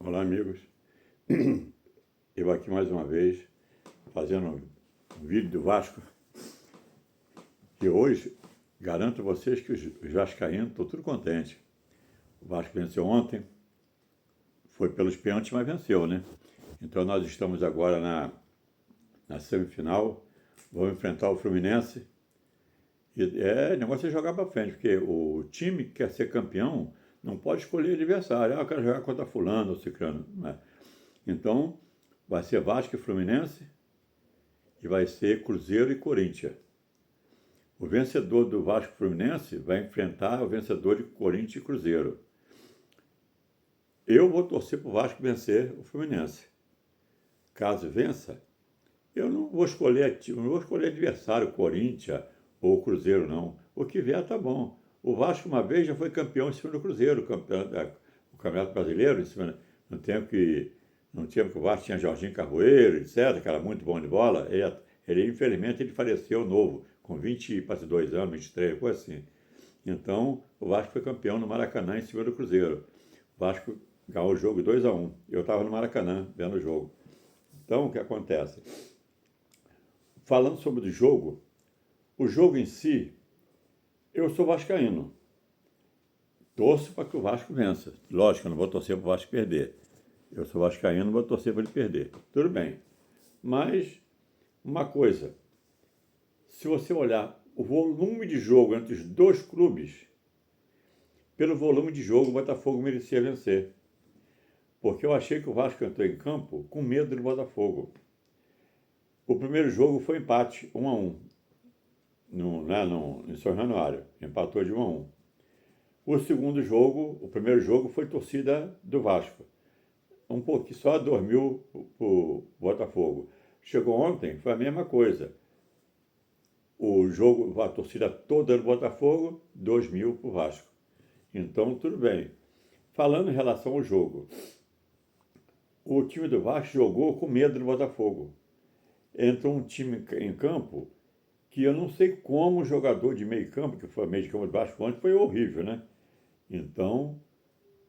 Olá, amigos. Eu aqui mais uma vez fazendo um vídeo do Vasco. E hoje garanto a vocês que os vascaínos estão tudo contentes. O Vasco venceu ontem, foi pelos pênaltis, mas venceu, né? Então nós estamos agora na semifinal, vamos enfrentar o Fluminense. E o negócio é jogar para frente, porque o time que quer ser campeão não pode escolher adversário. Eu quero jogar contra fulano ou ciclano. Não é? Então, vai ser Vasco e Fluminense e vai ser Cruzeiro e Corinthians. O vencedor do Vasco e Fluminense vai enfrentar o vencedor de Corinthians e Cruzeiro. Eu vou torcer para o Vasco vencer o Fluminense. Caso vença, eu não vou escolher adversário, Corinthians ou Cruzeiro, não. O que vier tá bom. O Vasco uma vez já foi campeão em cima do Cruzeiro, o Campeonato Brasileiro, em cima, no tempo que o Vasco tinha Jorginho Carvoeiro, etc., que era muito bom de bola. Infelizmente, ele faleceu novo, com 22 anos, 23, coisa assim. Então, o Vasco foi campeão no Maracanã em cima do Cruzeiro. O Vasco ganhou o jogo 2-1. Eu estava no Maracanã vendo o jogo. Então, o que acontece? Falando sobre o jogo em si, eu sou vascaíno. Torço para que o Vasco vença. Lógico, eu não vou torcer para o Vasco perder. Eu sou vascaíno, não vou torcer para ele perder. Tudo bem. Mas, uma coisa, se você olhar o volume de jogo entre os dois clubes, pelo volume de jogo, o Botafogo merecia vencer. Porque eu achei que o Vasco entrou em campo com medo do Botafogo. O primeiro jogo foi empate, 1-1, em São Januário. Empatou de 1-1. O primeiro jogo foi torcida do Vasco. Um pouquinho, só dormiu o Botafogo. Chegou ontem, foi a mesma coisa. O jogo, a torcida toda do Botafogo, 2.000 para o Vasco. Então, tudo bem. Falando em relação ao jogo, o time do Vasco jogou com medo do Botafogo. Entrou um time em campo que eu não sei como o jogador de meio campo, que foi meio de campo do Vasco ontem, foi horrível, né? Então,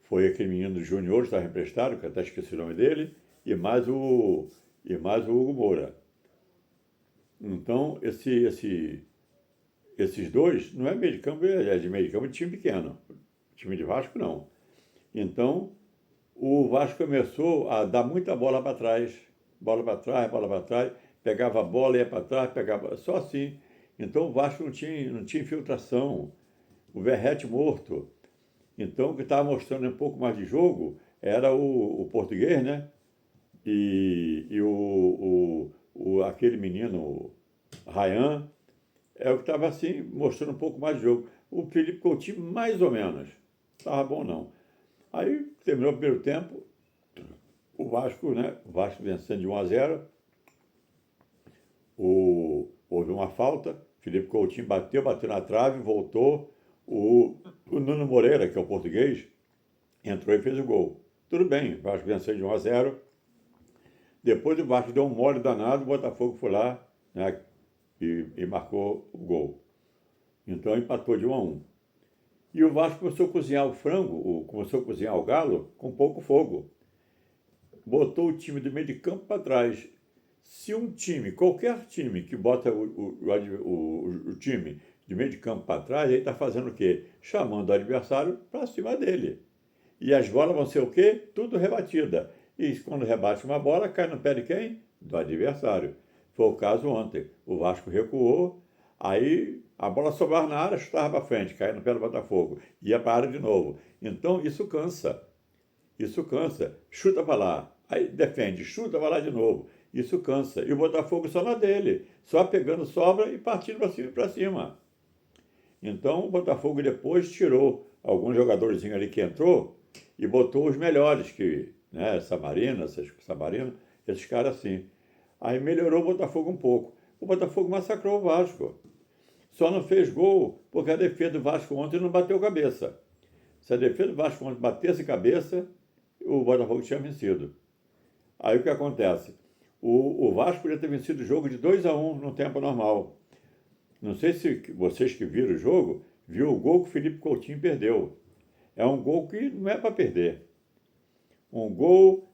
foi aquele menino Júnior, que estava emprestado, que até esqueci o nome dele, e mais o Hugo Moura. Então, esses dois, não é meio de campo, é de meio de campo de time pequeno. Time de Vasco, não. Então, o Vasco começou a dar muita bola para trás, pegava a bola, ia para trás, pegava, só assim. Então, o Vasco não tinha infiltração. O Verratti morto. Então, o que estava mostrando um pouco mais de jogo era o português, né? E aquele menino, Ryan, é o que estava assim, mostrando um pouco mais de jogo. O Felipe Coutinho, mais ou menos. Estava bom, não. Aí, terminou o primeiro tempo, o Vasco vencendo de 1-0. Houve uma falta, Felipe Coutinho bateu na trave, voltou. O Nuno Moreira, que é o português, entrou e fez o gol. Tudo bem, o Vasco venceu de 1-0. Depois o Vasco deu um mole danado, o Botafogo foi lá, né, e marcou o gol. Então empatou de 1-1. E o Vasco começou a cozinhar o frango, começou a cozinhar o galo com pouco fogo. Botou o time do meio de campo para trás. Se qualquer time que bota o time de meio de campo para trás, ele está fazendo o quê? Chamando o adversário para cima dele. E as bolas vão ser o quê? Tudo rebatida. E quando rebate uma bola, cai no pé de quem? Do adversário. Foi o caso ontem. O Vasco recuou, aí a bola sobrava na área, chutava para frente, caía no pé do Botafogo. Ia para a área de novo. Então isso cansa. Isso cansa. Chuta para lá. Aí defende, chuta para lá de novo. Isso cansa. E o Botafogo só na dele. Só pegando sobra e partindo para cima. Então o Botafogo depois tirou alguns jogadores ali que entrou e botou os melhores, Sabarina, esses caras assim. Aí melhorou o Botafogo um pouco. O Botafogo massacrou o Vasco. Só não fez gol porque a defesa do Vasco ontem não bateu cabeça. Se a defesa do Vasco ontem batesse cabeça, o Botafogo tinha vencido. Aí o que acontece? O Vasco podia ter vencido o jogo de 2-1 no tempo normal. Não sei se vocês que viram o jogo, viu o gol que o Felipe Coutinho perdeu. É um gol que não é para perder. Um gol,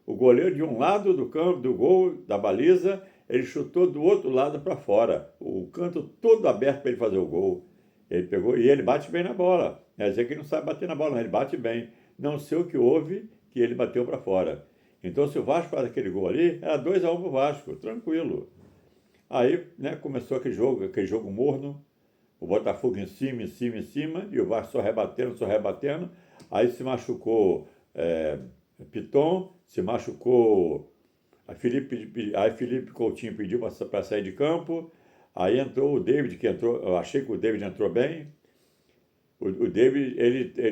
o goleiro de um lado do campo, do gol, da baliza, ele chutou do outro lado para fora. O canto todo aberto para ele fazer o gol. Ele pegou e ele bate bem na bola. Quer dizer que ele não sabe bater na bola, não, ele bate bem. Não sei o que houve que ele bateu para fora. Então, se o Vasco faz aquele gol ali, era 2-1 para o Vasco, tranquilo. Aí, né, começou aquele jogo morno, o Botafogo em cima, em cima, em cima, e o Vasco só rebatendo, só rebatendo. Aí se machucou Piton, se machucou. Aí Felipe Coutinho pediu para sair de campo. Aí entrou o David, que entrou. Eu achei que o David entrou bem. O David,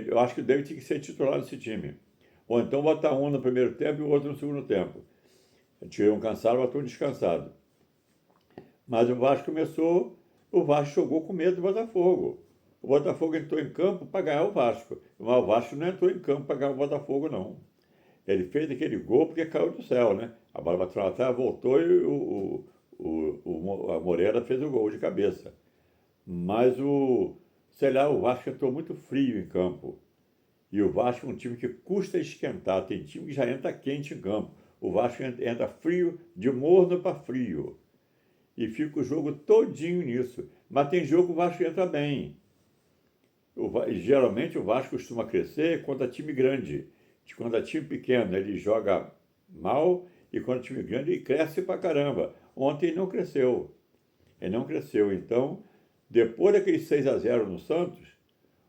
eu acho que o David tinha que ser titular nesse time. Ou então botar um no primeiro tempo e o outro no segundo tempo. Tirei um cansado, botou um descansado. Mas o Vasco jogou com medo do Botafogo. O Botafogo entrou em campo para ganhar o Vasco. Mas o Vasco não entrou em campo para ganhar o Botafogo, não. Ele fez aquele gol porque caiu do céu, né? A bola bateu na trave, voltou e a Moreira fez o gol de cabeça. Mas sei lá, o Vasco entrou muito frio em campo. E o Vasco é um time que custa esquentar. Tem time que já entra quente em campo. O Vasco entra frio, de morno para frio. E fica o jogo todinho nisso. Mas tem jogo que o Vasco entra bem. Geralmente o Vasco costuma crescer contra time grande. Quando é time pequeno ele joga mal e quando é time grande ele cresce pra caramba. Ontem ele não cresceu. Ele não cresceu. Então, depois daquele 6-0 no Santos,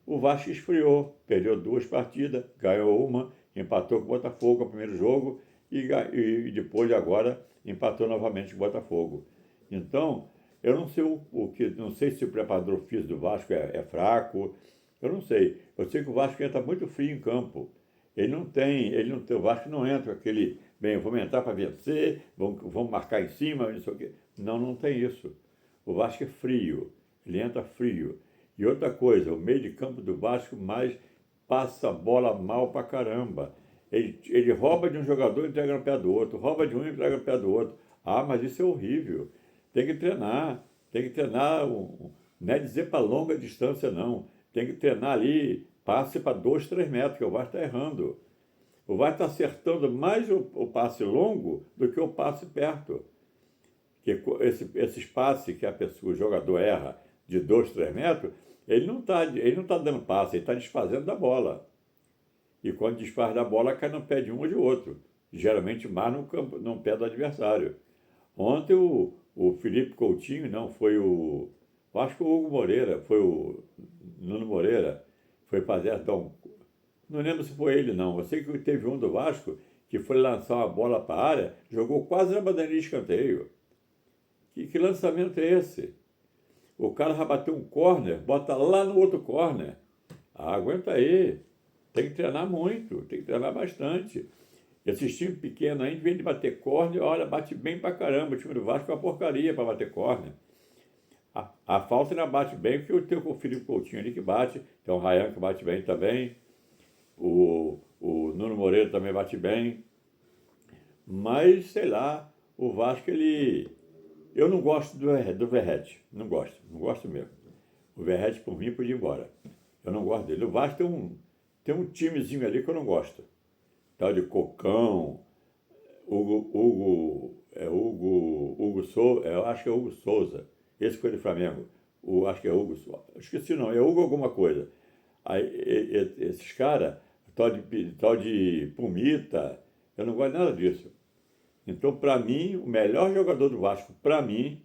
o Vasco esfriou. Perdeu 2 partidas, ganhou uma, empatou com o Botafogo no primeiro jogo e depois agora empatou novamente com o Botafogo. Então, eu não sei não sei se o preparador físico do Vasco é fraco, eu não sei. Eu sei que o Vasco entra muito frio em campo. O Vasco não entra com aquele, bem, vamos entrar para vencer, vamos marcar em cima, não sei o quê. Não, não tem isso. O Vasco é frio, ele entra frio. E outra coisa, o meio de campo do Vasco mais passa a bola mal pra caramba. Ele rouba de um jogador e entrega no pé do outro, rouba de um e entrega no pé do outro. Ah, mas isso é horrível. Tem que treinar, não é dizer para longa distância, não. Tem que treinar ali, passe para 2, 3 metros, que o Vasco está errando. O Vasco está acertando mais o passe longo do que o passe perto. Esses passes que o jogador erra de 2, 3 metros, ele não tá dando passe, ele está desfazendo da bola. E quando desfaz da bola, cai no pé de um ou de outro. Geralmente mais no pé do adversário. Ontem o Felipe Coutinho, não, acho que o Hugo Moreira, foi o Nuno Moreira, foi fazer, então, não lembro se foi ele não, eu sei que teve um do Vasco que foi lançar uma bola para a área, jogou quase na bandeirinha de escanteio. Que lançamento é esse? O cara vai bater um córner, bota lá no outro córner. Ah, aguenta aí, tem que treinar muito, tem que treinar bastante. Esses times pequenos aí, em vez de bater córner, olha, bate bem pra caramba. O time do Vasco é uma porcaria para bater córner. A falta ainda bate bem, porque eu tenho o Felipe Coutinho ali que bate, tem o Ryan que bate bem também, o Nuno Moreira também bate bem. Mas, sei lá, o Vasco, eu não gosto do Verratti, não gosto mesmo. O Verratti, por mim, podia ir embora. Eu não gosto dele. O Vasco tem um timezinho ali que eu não gosto. Tal de Cocão, Hugo Souza, eu acho que é Hugo Souza, esse foi do Flamengo, acho que é Hugo Souza, esqueci não, é Hugo alguma coisa. Aí, esses caras, tal de Pumita, eu não gosto nada disso. Então, para mim, o melhor jogador do Vasco, para mim,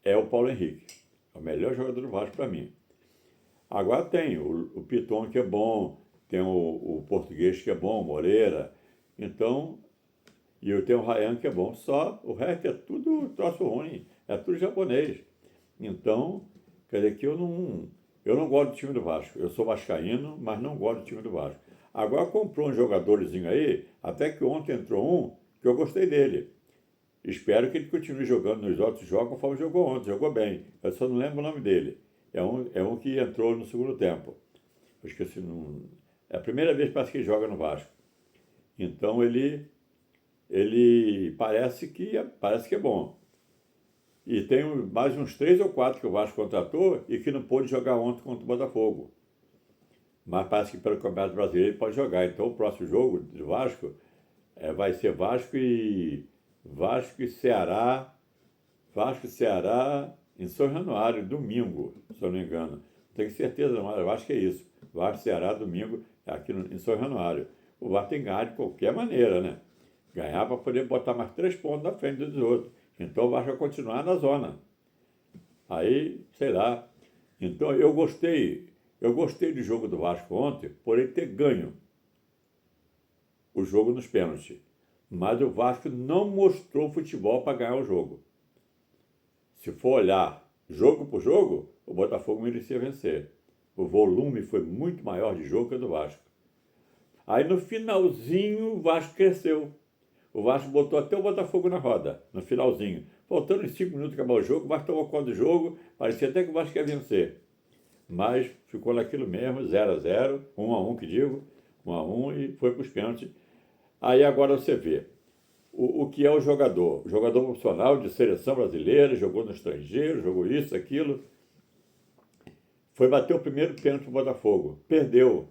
é o Paulo Henrique. É o melhor jogador do Vasco para mim. Agora tem o Piton, que é bom, tem o português, que é bom, o Moreira. Então, e eu tenho o Ryan, que é bom. Só o resto é tudo troço ruim, é tudo japonês. Então, quer dizer que eu não gosto do time do Vasco. Eu sou vascaíno, mas não gosto do time do Vasco. Agora comprou um jogadorzinho aí, até que ontem entrou um, que eu gostei dele. Espero que ele continue jogando nos outros jogos conforme jogou ontem, jogou bem. Eu só não lembro o nome dele. É um que entrou no segundo tempo. Eu esqueci. É a primeira vez que parece que ele joga no Vasco. Então ele parece que é bom. E tem mais uns 3 ou 4 que o Vasco contratou e que não pôde jogar ontem contra o Botafogo. mas parece que pelo Campeonato Brasileiro ele pode jogar. Então o próximo jogo do Vasco vai ser Vasco e Ceará, Vasco e Ceará em São Januário, domingo, se eu não me engano. Não tenho certeza, não, eu acho que é isso. Vasco e Ceará, domingo, aqui em São Januário. O Vasco tem que ganhar de qualquer maneira, né? Ganhar para poder botar mais 3 pontos na frente dos outros. Então o Vasco vai continuar na zona. Aí, sei lá. Então eu gostei do jogo do Vasco ontem por ele ter ganho o jogo nos pênaltis. Mas o Vasco não mostrou futebol para ganhar o jogo. Se for olhar jogo por jogo, o Botafogo merecia vencer. O volume foi muito maior de jogo que o do Vasco. Aí no finalzinho o Vasco cresceu. O Vasco botou até o Botafogo na roda, no finalzinho. Faltando uns 5 minutos acabar o jogo, o Vasco tomou conta do jogo, parecia até que o Vasco ia vencer. Mas ficou naquilo mesmo, 0-0, 1-1 que digo, 1-1 e foi para os pênaltis. Aí agora você vê o que é o jogador. O jogador profissional de seleção brasileira, jogou no estrangeiro, jogou isso, aquilo. Foi bater o primeiro pênalti para o Botafogo. Perdeu.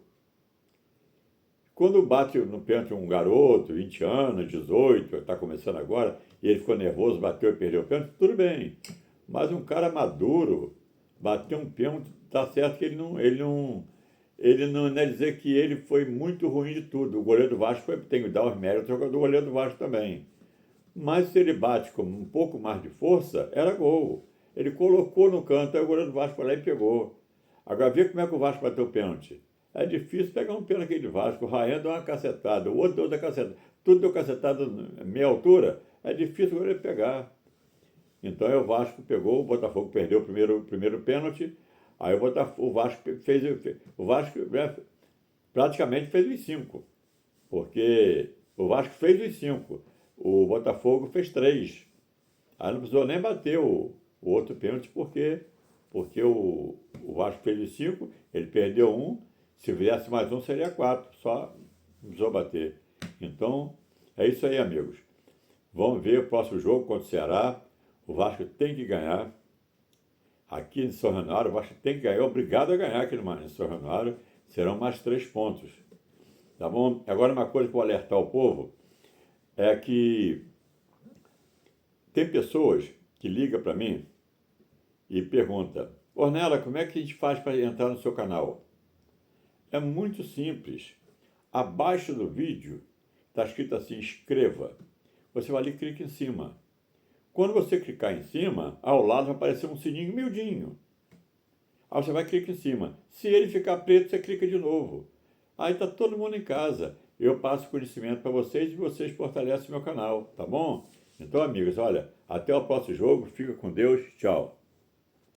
Quando bate no pênalti um garoto, 20 anos, 18, está começando agora, e ele ficou nervoso, bateu e perdeu o pênalti, tudo bem. Mas um cara maduro, bateu um pênalti, tá certo que ele não é dizer que ele foi muito ruim de tudo. O goleiro do Vasco tem que dar os méritos do goleiro do Vasco também. Mas se ele bate com um pouco mais de força, era gol. Ele colocou no canto, aí o goleiro do Vasco foi lá e pegou. Agora vê como é que o Vasco bateu o pênalti. É difícil pegar um pênalti aqui de Vasco. O Rayan deu uma cacetada, o outro deu outra cacetada. Tudo deu cacetada meia altura. É difícil o goleiro pegar. Então aí o Vasco pegou, o Botafogo perdeu o primeiro pênalti. Aí o Vasco fez. O Vasco praticamente fez os 5. Porque o Vasco fez os 5. O Botafogo fez 3. Aí não precisou nem bater o outro pênalti, porque o Vasco fez os 5, ele perdeu um. Se viesse mais um, seria 4. Só não precisou bater. Então, é isso aí, amigos. Vamos ver o próximo jogo contra o Ceará. O Vasco tem que ganhar. Aqui em São Januário, o Vasco tem que ganhar. É obrigado a ganhar aqui em São Januário. Serão mais 3 pontos. Tá bom? Agora, uma coisa que eu vou alertar o povo é que tem pessoas que ligam para mim e perguntam: Ornella, como é que a gente faz para entrar no seu canal? É muito simples. Abaixo do vídeo está escrito assim: inscreva. Você vai ali e clica em cima. Quando você clicar em cima, ao lado vai aparecer um sininho miudinho. Aí você vai clicar em cima. Se ele ficar preto, você clica de novo. Aí está todo mundo em casa. Eu passo conhecimento para vocês e vocês fortalecem meu canal, tá bom? Então, amigos, olha, até o próximo jogo. Fica com Deus. Tchau.